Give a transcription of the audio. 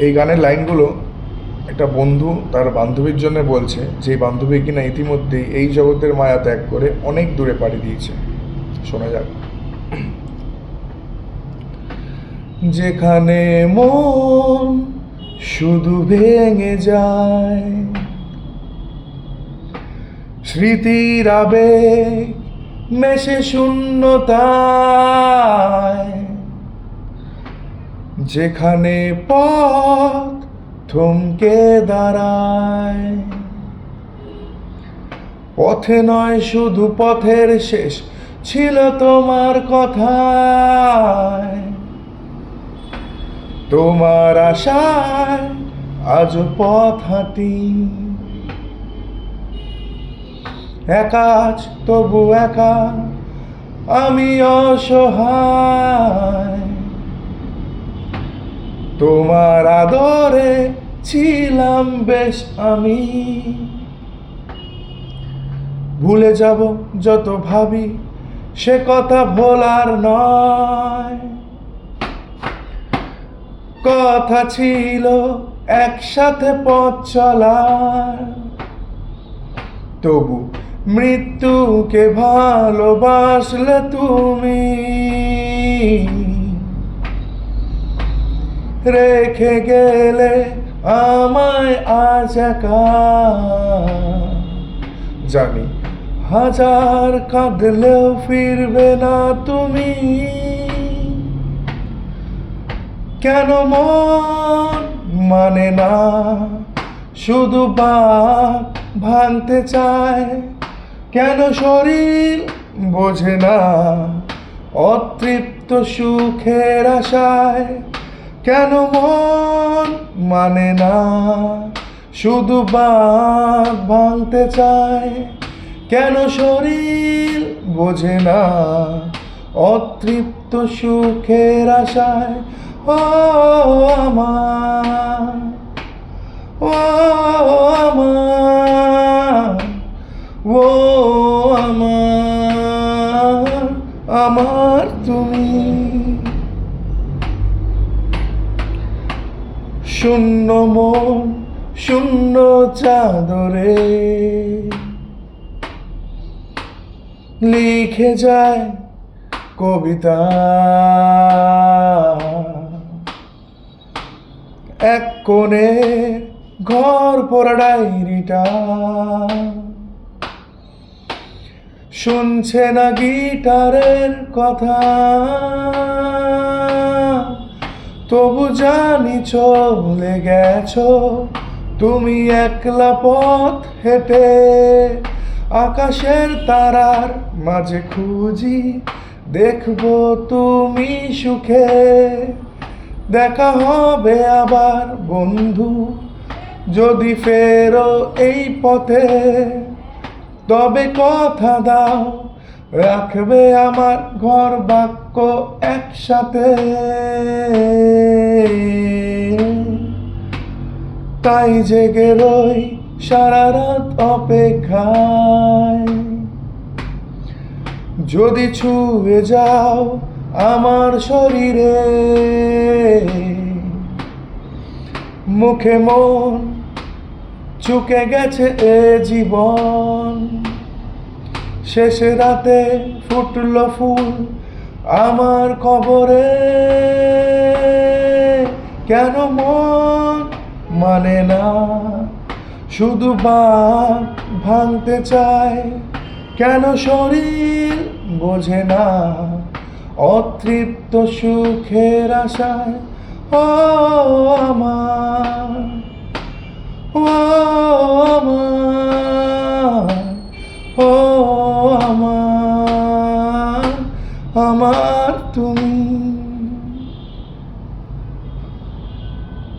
এই গানের লাইনগুলো একটা বন্ধু তার বান্ধবীর জন্য বলছে, যে বান্ধবী কিনা ইতিমধ্যেই এই জগতের মায়া ত্যাগ করে অনেক দূরে পাড়ি দিয়েছে। শোনা যাক। যেখানে মন শুধু ভেঙে যায়, স্মৃতির আবেগ মেশে শূন্যতায়, যেখানে পথ থমকে দাঁড়ায়, পথে নয় শুধু পথের শেষ ছিল তোমার কথায়, তোমার আশায় আজ পথ হাঁটি, একা আজ তবু একা আমি অসহায়, তোমার আদরে ছিলাম বেশ আমি, ভুলে যাব যত ভাবি সে কথা ভোলার নয়, কথা ছিল একসাথে পথ চলার, তবু মৃত্যুকে ভালোবাসলে তুমি, রেখে গেলে আমায় আজ একা, জানি হাজার কাঁদলেও ফিরবে না তুমি, কেন মন মানে না শুধু বাঁক ভাঙতে চায়, কেন শরীর বোঝে না অতৃপ্ত সুখের আশায়, কেন মন মানে না শুধু বাঁক ভাঙতে চায়, কেন শরীর বোঝে না অতৃপ্ত সুখের আশায়। ও আমার, ও আমার, ও আমার, আমার তুমি। শূন্য মন শূন্য চাদরে লিখে যায় কবিতা, এক কোণে ঘর পড়া ডায়েরিটা শুনছে না গিটারের কথা, তবু জানি চলে গেছো তুমি একলা পথ হেঁটে, আকাশের তারার মাঝে খুঁজি দেখবো তুমি সুখে, দেখা হবে আবার বন্ধু যদি ফেরো এই পথে, তবে কথা দাও রাখবে আমার ঘর বাক্য একসাথে, তাই জেগে রই সারা রাত অপেক্ষায়, যদি ছুঁয়ে যাও আমার শরীরে, মুখে মন চুকে গেছে এ জীবন, শেষে রাতে ফুটলো ফুল আমার কবরে, কেন মন মানে না শুধু বাঁক ভাঙতে চায়, কেন শরীর বোঝে না অতৃপ্ত সুখের আশায়। ও আমার, ও আমার, ও আমার, আমার তুমি।